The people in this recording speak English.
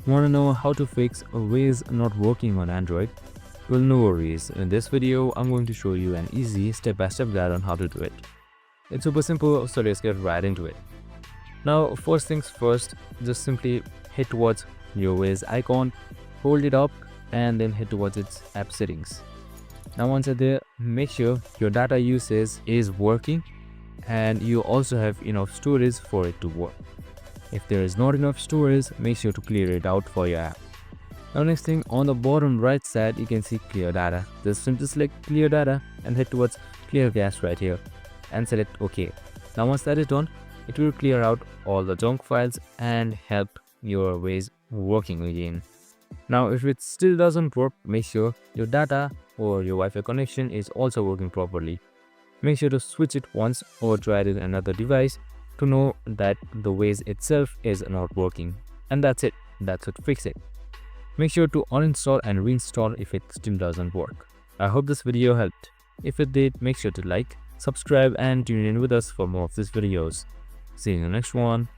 Want to know how to fix Waze not working on Android? Well, no worries. In this video, I'm going to show you an easy step-by-step guide on how to do it. It's super simple, so let's get right into it. Now, first things first, just simply head towards your Waze icon, hold it up, and then head towards its app settings. Now, once you're there, make sure your data usage is working and you also have enough storage for it to work. If there is not enough storage, make sure to clear it out for your app. Now next thing, on the bottom right side you can see clear data. Just simply select clear data and head towards clear cache right here and select OK. Now once that is done, it will clear out all the junk files and help your Waze working again. Now if it still doesn't work, make sure your data or your Wi-Fi connection is also working properly. Make sure to switch it once or try it in another device to know that the Waze itself is not working. And that's it. That should fix it. Make sure to uninstall and reinstall if it still doesn't work. I hope this video helped. If it did, make sure to like, subscribe and tune in with us for more of these videos. See you in the next one.